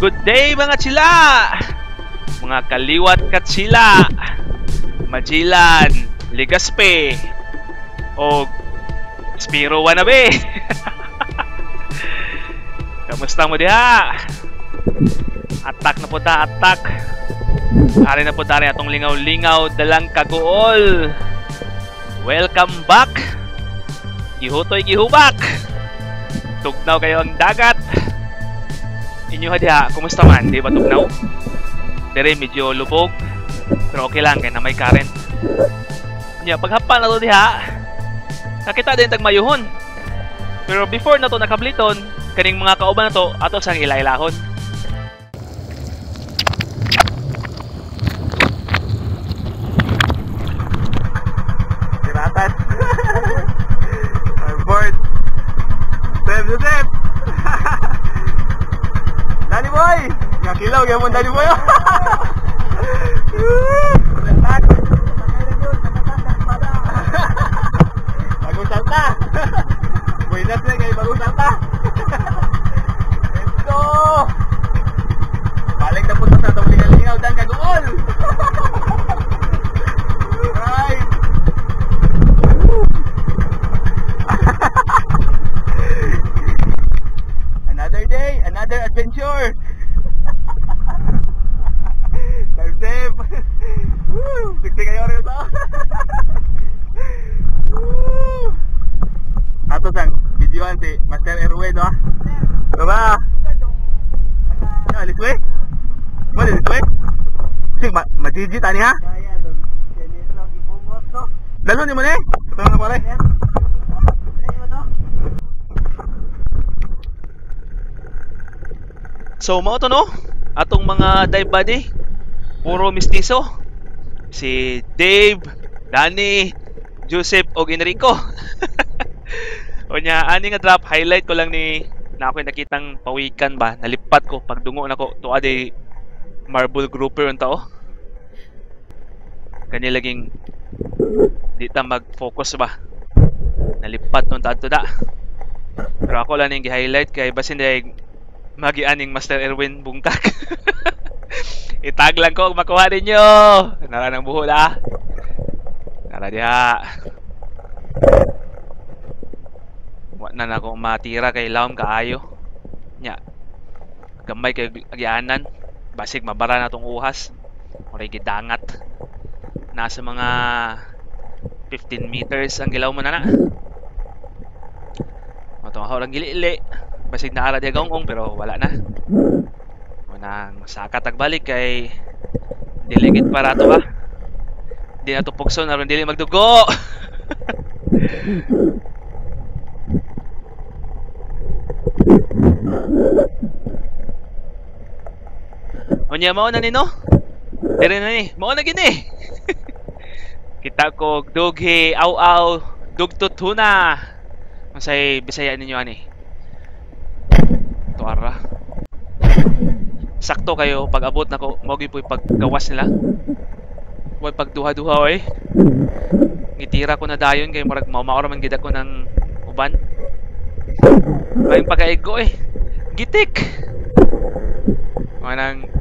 Good day mga chila! Mga kaliwat katsila, Majilan, Ligaspe, o Spiro Wanabe. Kamusta mo diha? Atak na po ta, atak. Ari na po ta rin atong lingaw-lingaw dalang kaguol. Welcome back. Gihutoy gihubak. Tugnaw kayo ang dagat. Inyo diha, kumusta man? Di ba tugnaw? Dire medyo lubog. Pero okay lang kaya na may current. Nya paghapa na to diha. Nakita din tag mayuhon. Pero before na to nakabliton, kaning mga kauban na to ato sang ilailahon. Tiratan. I'm bored. Step. Dali boy! Ngakilaw, kaya mo dali boy! Bagusang ka! Buenas na kayo, bagusang ka! Let's go! Balik na punta sa itong lingaw-lingaw dan kaguol! Right! Another day, another adventure! Time safe! Sikti kayo rin ito! Ato sang videoan si Master Erwin, no? Tara! Aliswe? Mo aliswe? Sig majiji tani ha? Dalo ni mo ni? Ito na pare. So mao to no? Atong mga dive buddy, puro mistiso. Si Dave, Danny, Joseph og Enrico. Onya ani nga drop highlight ko lang ni na ako'y nakitang pawikan ba, nalipat ko pagdungo nako tuwa di marble grouper unta oh. Kani laging di ta mag-focus ba. Nalipat nun ta da. Pero ako lang ning gi-highlight kay basin day magianing Master Erwin bungkak. Itag lang ko makuha ninyo. Nara ng buhol ah. Nara diha. Wa na ako matira kay lawom kaayo. Nya. Gamay kay agianan. Basig mabara na tong uhas. Oray gidangat. Nasa mga 15 meters ang gilaw mo na. Matong orang gili-ili. Basig na ara di gongong pero wala na. Nang sakat agbalik kay diligit para to ba. Di na to pukson aron dili magdugo. Onya mao na ni no? Dire na ni. Mao na gini. Kita ko dughi aw dugtut huna. Masay Bisaya ninyo ani. Tuara. Sakto kayo pag abot nako mo gyud paggawas nila. Way pagduha-duha oy. Gitira ko na dayon kay murag mao man gid ako ng uban. May pagkaigo eh. Gitik. Manang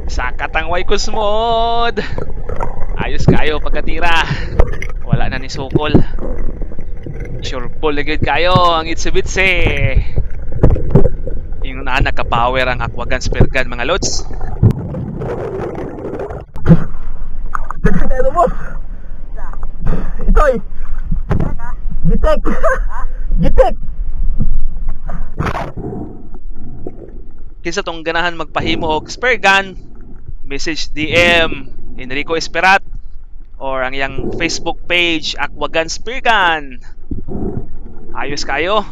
sakatang way kusmod. Ayos kayo pagkatira. Wala na ni sukol. Sure pull gid kayo ang itsibitse. Yung na naka-power ang Aquagun Spear Gun mga lods. Ito mo! Ito'y! Gitek! Gitek! Kinsa tong ganahan magpahimo og spear gun, message DM Enrico Esperat or ang yang Facebook page Aquagun Spear Gun. Ayos kayo.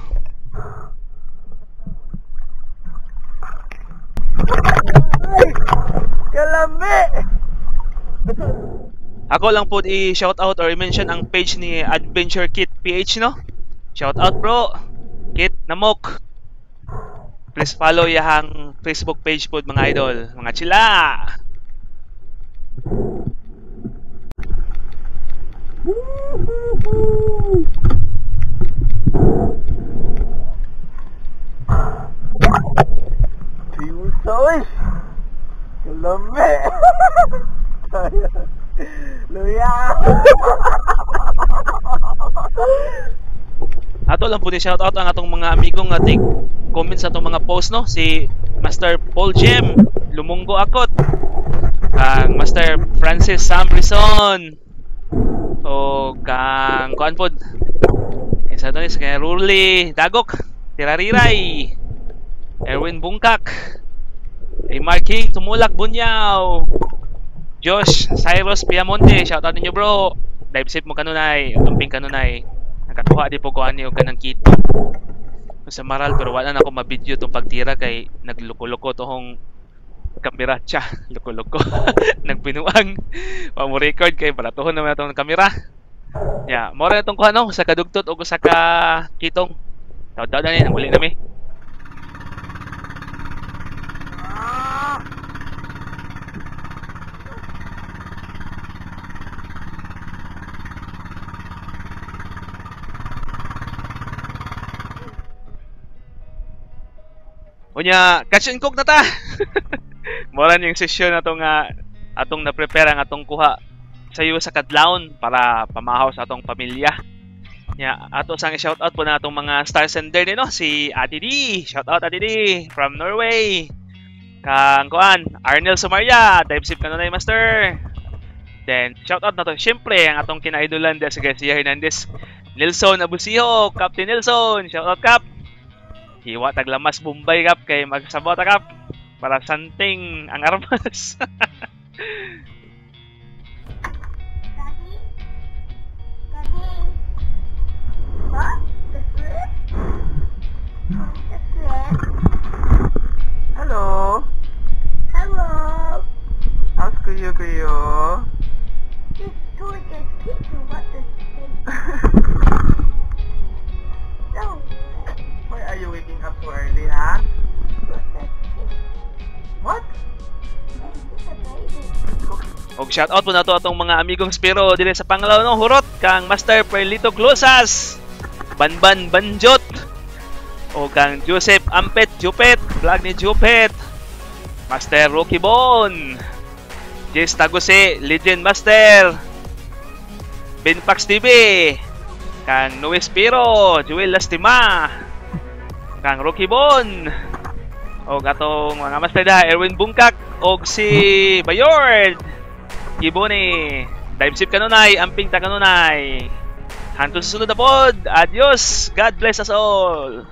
Kalambi! Ako lang po i-shout out or i-mention ang page ni Adventure Kit PH no. Shout out bro. Kit Namok. Please follow yang Facebook page po mga idol, mga chila. Uy! Kalami! Luya! Ato lang po ni shoutout ang atong mga amigong ating comments sa atong mga post, no? Si Master Paul Jem, Lumunggo Akot, kang Master Francis Sambrison, o kang kuan pod isa to ni sa kay Rurli Dagok, Tirariray, Erwin Bungkak, Mark King Tumulak Bunyaw, Josh Cyrus Piamonte, shoutout ninyo bro. Dive sip mo kanunay, tumping kanunay. Nakatuwa di po ko ani og kanang kito. Sa maral pero wala na ako ma-video tong pagtira kay nagloko-loko tohong kamera siya, loko-loko. Nagpinuang. Wa mo record kay balatuhon naman atong kamera. Yeah, mo ra tong kuano sa kadugtot o sa ka kitong. Taw-taw na ni ang uli nami. Unya, catch and cook na ta. Moran yung session atong atong na-prepare ang atong kuha sayo sa kadlawon para pamahaw sa atong pamilya. Nya, ato sang shoutout po na atong mga star sender ni no, si Ate D. Shoutout Ate D from Norway. Kang kuan, Arnel Sumaria, dive sip kanunay master. Then shoutout na to syempre ang atong kinaidolan des si Garcia Hernandez. Nelson Abusiho, Captain Nelson, shoutout Cap. Hiwa taglamas Bombay Kap kay magsabot Kap para santing ang armas. Hello. Hello. How's Kuyo? Just told your teacher what to say. No. Why are you waking up so early, ha? What? Og shoutout po na to atong mga amigong Spiro dili sa Panglao no, Hurot kang Master Perlito Glosas, Banban Banjot, o kang Joseph Ampet Jupet, vlog ni Jupet, Master Rocky Bon, Jess Tagose, Legend Master, Benpax TV, kang Noe Spiro, Joel Lastima, kang Rocky Bon, og atong mga master da Erwin Bungkak og si Bayord Giboni. Dive sip kanunay, amping ta kanunay. Hantod sa sunod na pod. Adios. God bless us all.